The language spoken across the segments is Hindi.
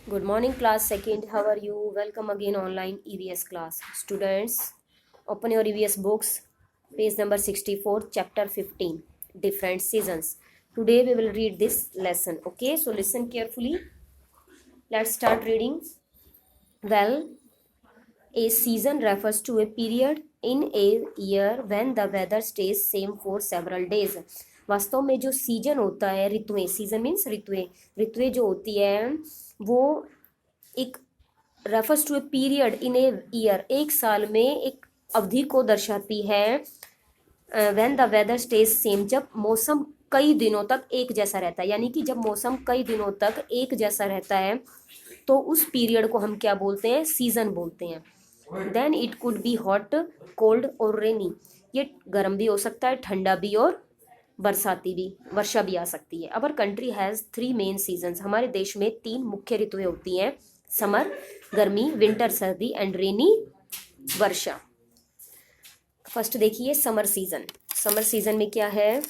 Good morning, class second. How are you? Welcome again online EVS class. Students, open your EVS books, page number 64, chapter 15, different seasons. Today we will read this lesson. Okay, so listen carefully. Let's start reading. Well, a season refers to a period in a year when the weather stays same for several days. वास्तव में जो सीजन होता है, ऋतुएं, सीजन मीन्स ऋतुएं, ऋतुएं जो होती है वो एक refers to a period in a year, एक साल में एक अवधि को दर्शाती है। When the weather stays same, जब मौसम कई दिनों तक एक जैसा रहता है, यानी कि जब मौसम कई दिनों तक एक जैसा रहता है तो उस पीरियड को हम क्या बोलते हैं? सीजन बोलते हैं। Then it could be hot, cold और रेनी। ये गर्म भी हो सकता है, ठंडा भी और बरसाती भी, वर्षा भी आ सकती है। Our country has 3 main seasons, हमारे देश में 3 मुख्य ऋतुएं होती हैं, समर गर्मी, विंटर सर्दी एंड रेनी वर्षा। फर्स्ट देखिए समर सीजन। समर सीजन में क्या है?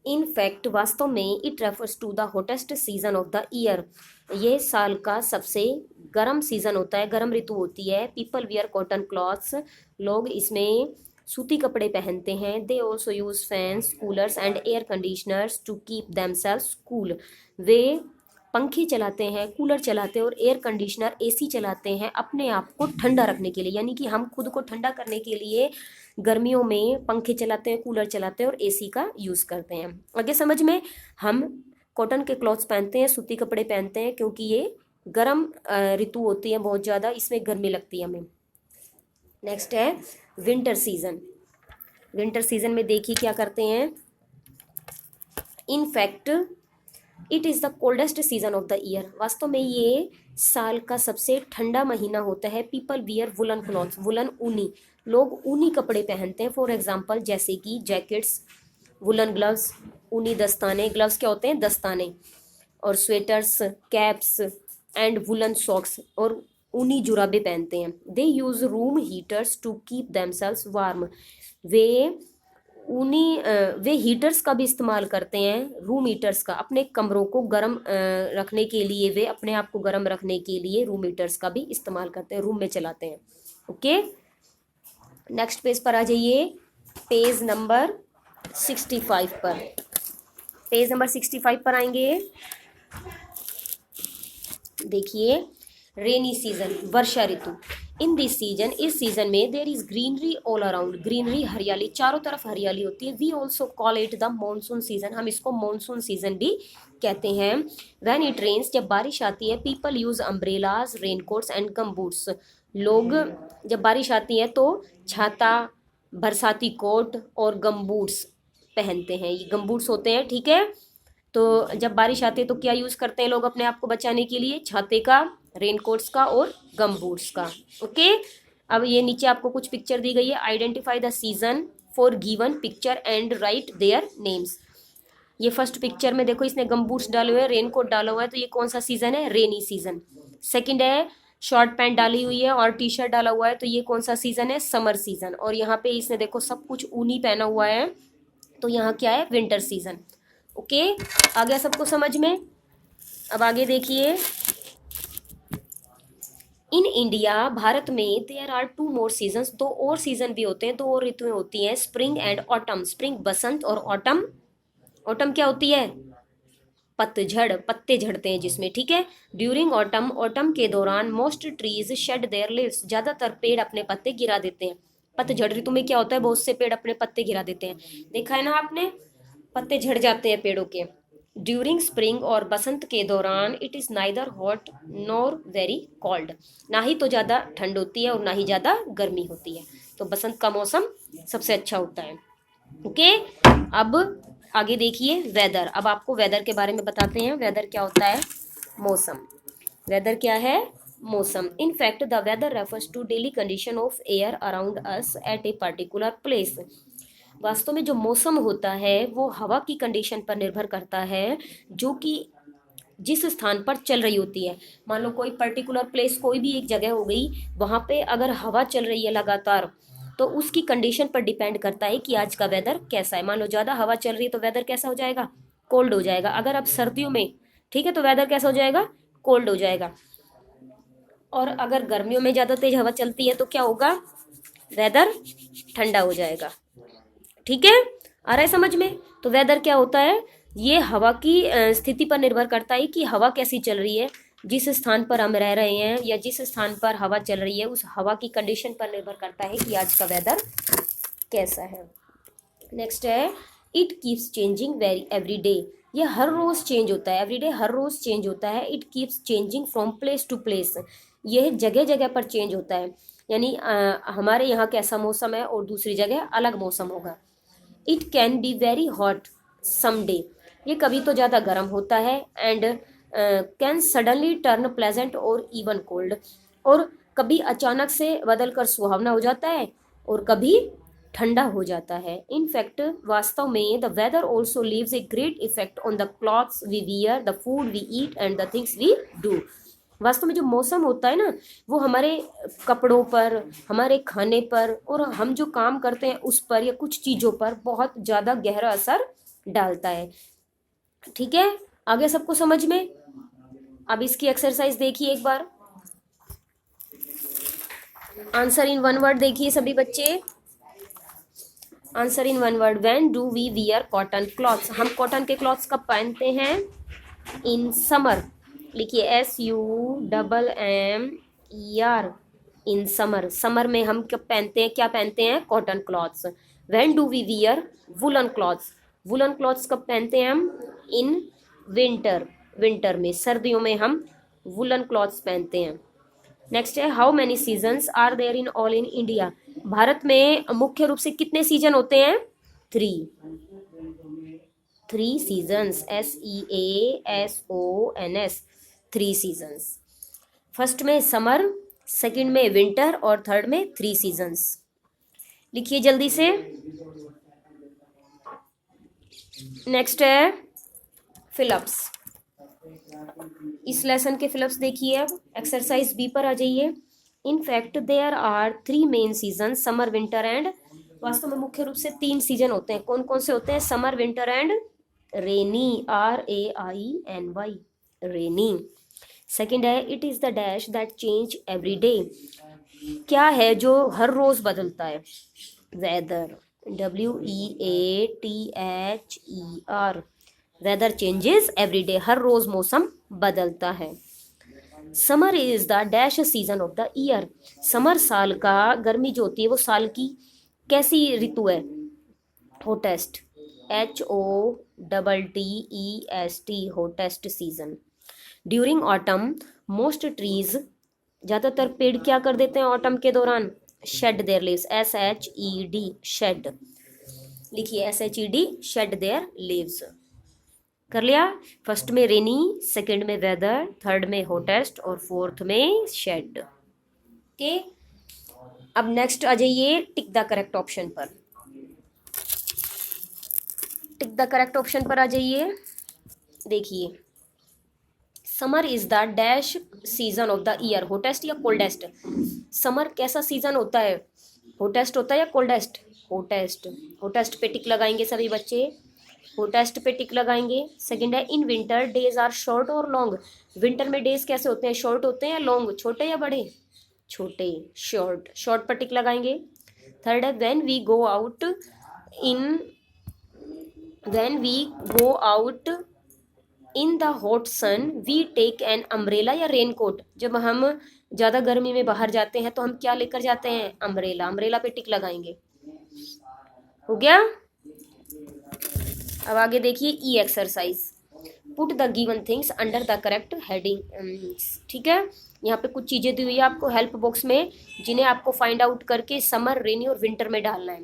इन फैक्ट, वास्तव में, it refers to the hottest season of the year, ये साल का सबसे गर्म सीजन होता है, गर्म ऋतु होती है। पीपल वियर कॉटन क्लॉथ्स, लोग इसमें सूती कपड़े पहनते हैं। They also use fans, coolers and air conditioners to keep themselves cool, वे पंखे चलाते हैं, कूलर चलाते हैं और एयर कंडीशनर एसी चलाते हैं अपने आप को ठंडा रखने के लिए, यानी कि हम खुद को ठंडा करने के लिए गर्मियों में पंखे चलाते हैं, कूलर चलाते हैं और एसी का यूज़ करते हैं। आगे समझ में, हम कॉटन के क्लॉथ्स पहनते हैं, सूती कपड़े पहनते हैं क्योंकि ये गर्म ऋतु होती है, बहुत ज़्यादा इसमें गर्मी लगती है हमें। नेक्स्ट है विंटर सीजन। विंटर सीजन में देखिए क्या करते हैं। In fact it is the coldest season of the year, वास्तव में ये साल का सबसे ठंडा महीना होता है। People wear woollen clothes, woollen ऊनी, लोग ऊनी कपड़े पहनते हैं। फॉर एग्जाम्पल जैसे कि जैकेट्स, वुलन ग्लव्स, ऊनी दस्ताने, ग्लव्स क्या होते हैं? दस्ताने, और sweaters, caps and woollen socks, और ऊनी जुराबे पहनते हैं। They use room heaters to keep themselves warm, वे ऊनी वे हीटर्स का भी इस्तेमाल करते हैं, रूम हीटर्स का, अपने कमरों को गर्म रखने के लिए, वे अपने आप को गर्म रखने के लिए रूम हीटर्स का भी इस्तेमाल करते हैं, रूम में चलाते हैं। ओके, नेक्स्ट पेज पर आ जाइए, पेज नंबर 65 पर। पेज नंबर 65 पर आएंगे, देखिए रेनी सीजन, वर्षा ऋतु। इन दिस सीजन, इस सीजन में, there is greenery all around, greenery हरियाली, चारों तरफ हरियाली होती है। We also call it the monsoon season, हम इसको मानसून सीजन भी कहते हैं। व्हेन इट रेन्स, जब बारिश आती है, people use umbrellas, raincoats and gum boots, लोग जब बारिश आती है तो छाता, बरसाती कोट और गम बूट्स पहनते हैं। ये गम बूट्स होते हैं, ठीक है। तो जब बारिश आती है तो क्या यूज़ करते हैं लोग अपने आप को बचाने के लिए? छाते का, रेनकोट्स का और गम बूट्स का। ओके, अब ये नीचे आपको कुछ पिक्चर दी गई है। Identify the season for given picture and right their names. ये फर्स्ट पिक्चर में देखो, इसने गम बूट्स डाले हुए हैं, रेनकोट डाला हुआ है, तो ये कौन सा सीजन है? Rainy season. सेकंड है, शॉर्ट पैंट डाली हुई है और टी शर्ट डाला हुआ है, तो ये कौन सा सीजन है? Summer season. और यहाँ पे इसने देखो सब कुछ ऊनी पहना हुआ है, तो यहाँ क्या है? Winter season. ओके, आ गया सबको समझ में? अब आगे देखिए, इन इंडिया, भारत में, देयर आर 2 मोर सीजन्स, 2 और सीजन भी होते हैं, 2 और ऋतुएं होती हैं। स्प्रिंग एंड ऑटम, स्प्रिंग बसंत और ऑटम, ऑटम क्या होती है? पतझड़, पत्ते झड़ते हैं जिसमें, ठीक है। ड्यूरिंग ऑटम, ऑटम के दौरान, most trees shade their leaves, ज्यादातर पेड़ अपने पत्ते गिरा देते हैं। पतझड़ ऋतु में क्या होता है? बहुत से पेड़ अपने पत्ते गिरा देते हैं, देखा है ना आपने, पत्ते झड़ जाते हैं पेड़ों के। ड्यूरिंग स्प्रिंग, और बसंत के दौरान, it is neither hot nor very cold, ना ही तो ज़्यादा ठंड होती है और ना ही ज़्यादा गर्मी होती है, तो बसंत का मौसम सबसे अच्छा होता है। ओके, अब आगे देखिए वेदर। अब आपको वेदर के बारे में बताते हैं। वेदर क्या होता है? मौसम। वेदर क्या है? मौसम। In fact the weather refers to daily condition of air around us at a particular place, वास्तव में जो मौसम होता है वो हवा की कंडीशन पर निर्भर करता है, जो कि जिस स्थान पर चल रही होती है। मान लो कोई पर्टिकुलर प्लेस, कोई भी एक जगह हो गई, वहाँ पे अगर हवा चल रही है लगातार, तो उसकी कंडीशन पर डिपेंड करता है कि आज का वेदर कैसा है। मान लो ज़्यादा हवा चल रही है तो वेदर कैसा हो जाएगा? कोल्ड हो जाएगा। अगर अब सर्दियों में, ठीक है, तो वेदर कैसा हो जाएगा, कोल्ड हो जाएगा। और अगर गर्मियों में ज़्यादा तेज हवा चलती है तो क्या होगा, वेदर ठंडा हो जाएगा। ठीक है, आ रहा है समझ में। तो वेदर क्या होता है, ये हवा की स्थिति पर निर्भर करता है कि हवा कैसी चल रही है। जिस स्थान पर हम रह रहे हैं या जिस स्थान पर हवा चल रही है, उस हवा की कंडीशन पर निर्भर करता है कि आज का वेदर कैसा है। नेक्स्ट है, it keeps changing very every day. ये हर रोज चेंज होता है, एवरीडे हर रोज चेंज होता है। It keeps changing from place to place. यह जगह जगह पर चेंज होता है, यानी हमारे यहाँ कैसा मौसम है और दूसरी जगह अलग मौसम होगा। It can be very hot someday. ये कभी तो ज़्यादा गर्म होता है, and can suddenly turn pleasant और इवन कोल्ड। और कभी अचानक से बदल कर सुहावना हो जाता है और कभी ठंडा हो जाता है। इन फैक्ट वास्तव में the weather also leaves a great effect on the clothes we wear, the food we eat and the things we do. वास्तव में जो मौसम होता है ना, वो हमारे कपड़ों पर, हमारे खाने पर और हम जो काम करते हैं उस पर या कुछ चीज़ों पर बहुत ज़्यादा गहरा असर डालता है। ठीक है, आगे सबको समझ में। अब इसकी एक्सरसाइज देखिए एक बार। आंसर इन वन वर्ड देखिए सभी बच्चे। Answer in one word, when do we wear cotton clothes. हम कॉटन के क्लॉथ्स कब पहनते हैं, इन समर। लिखिए SUMMER, इन समर। समर में हम कब पहनते हैं, क्या पहनते हैं, cotton clothes. When do we wear woollen clothes. Woollen clothes कब पहनते हैं हम, इन विंटर। विंटर में, सर्दियों में हम वुलन क्लॉथ्स पहनते हैं। नेक्स्ट है, how many seasons are there in all in India. Bharat में मुख्य रूप से कितने सीजन होते हैं, 3 सीजन्स, SEASONS, 3 सीजन्स। फर्स्ट में समर, सेकंड में विंटर और थर्ड में 3 सीजन्स। लिखिए जल्दी से। नेक्स्ट है फिलअप्स। इस लेसन के फिलअप्स देखिए। अब एक्सरसाइज बी पर आ जाइए। In fact there are 3 main season, summer winter and. वास्तव में मुख्य रूप से 3 सीजन होते हैं। कौन कौन से होते हैं, summer winter and rainy, RAINY, rainy. Second है, it is the dash that change every day. क्या है जो हर रोज बदलता है, weather, WEATHER। Weather changes every day, हर रोज मौसम बदलता है। Summer is the dash season of the year. Summer साल का, गर्मी जो होती है वो साल की कैसी ऋतु है, hottest, HOTTEST, hottest season. During autumn most trees, ज़्यादातर पेड़ क्या कर देते हैं ऑटम के दौरान, shed their leaves, SHED, shed. लिखिए SHED, शेड देयर लीव्स। कर लिया। फर्स्ट में रेनी, सेकंड में वेदर, थर्ड में हॉटेस्ट और फोर्थ में शेड। ओके, अब नेक्स्ट आ जाइए टिक द करेक्ट ऑप्शन पर। टिक द करेक्ट ऑप्शन पर आ जाइए। देखिए, summer is the dash season of the year, hottest या कोल्डेस्ट। समर कैसा सीजन होता है, हॉटेस्ट होता है या कोल्डेस्ट, हॉटेस्ट। हॉटेस्ट पे टिक लगाएंगे सभी बच्चे, हॉटेस्ट पे टिक लगाएंगे। सेकंड है, in winter days are short और लॉन्ग। विंटर में डेज कैसे होते हैं, शॉर्ट होते हैं या लॉन्ग, छोटे या बड़े, छोटे, शॉर्ट। शॉर्ट पर टिक लगाएंगे। थर्ड है, when we go out in the hot sun we take an umbrella या रेनकोट। जब हम ज़्यादा गर्मी में बाहर जाते हैं तो हम क्या लेकर जाते हैं, अम्ब्रेला। अम्ब्रेला पे टिक लगाएंगे। हो गया। अब आगे देखिए E exercise, put the given things under the correct heading. ठीक है, यहाँ पे कुछ चीज़ें दी हुई है आपको हेल्प बॉक्स में, जिन्हें आपको फाइंड आउट करके समर, रेनी और विंटर में डालना है।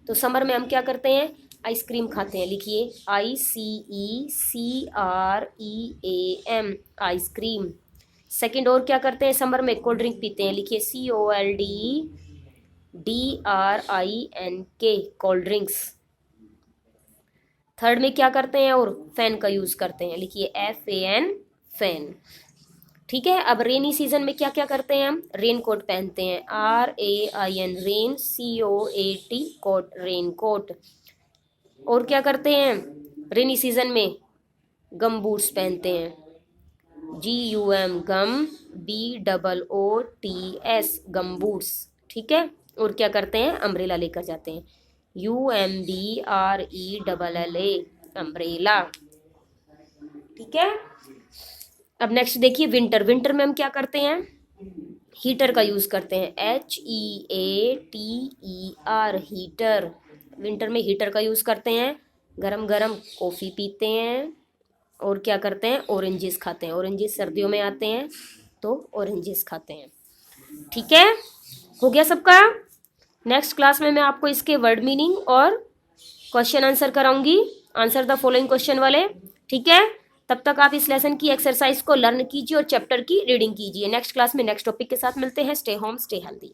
तो समर में हम क्या करते हैं, आइसक्रीम खाते हैं। लिखिए ICECREAM, आइसक्रीम। सेकंड, और क्या करते हैं समर में, कोल्ड ड्रिंक पीते हैं। लिखिए COLDDRINK, कोल्ड ड्रिंक्स। थर्ड में क्या करते हैं, और फैन का यूज करते हैं। लिखिए FAN, फैन। ठीक है, अब रेनी सीजन में क्या क्या करते हैं हम, रेन कोट पहनते हैं, RAIN, rain, COAT, coat, raincoat. और क्या करते हैं रेनी सीजन में, गम बूट्स पहनते हैं, GUM गम, BOOTS गम बूट्स, ठीक है। और क्या करते हैं, अम्ब्रेला लेकर जाते हैं, UMBRELLA अम्ब्रेला, ठीक है। अब नेक्स्ट देखिए विंटर, विंटर में हम क्या करते हैं, हीटर का यूज़ करते हैं, HEATER हीटर, विंटर में हीटर का यूज़ करते हैं, गरम गरम कॉफ़ी पीते हैं, और क्या करते हैं, ऑरेंजेस खाते हैं, ऑरेंजेस सर्दियों में आते हैं तो ऑरेंजेस खाते हैं, ठीक है। हो गया सबका। नेक्स्ट क्लास में मैं आपको इसके वर्ड मीनिंग और क्वेश्चन आंसर कराऊंगी, आंसर द फॉलोइंग क्वेश्चन वाले, ठीक है। तब तक आप इस लेसन की एक्सरसाइज को लर्न कीजिए और चैप्टर की रीडिंग कीजिए। नेक्स्ट क्लास में नेक्स्ट टॉपिक के साथ मिलते हैं। Stay home, stay healthy.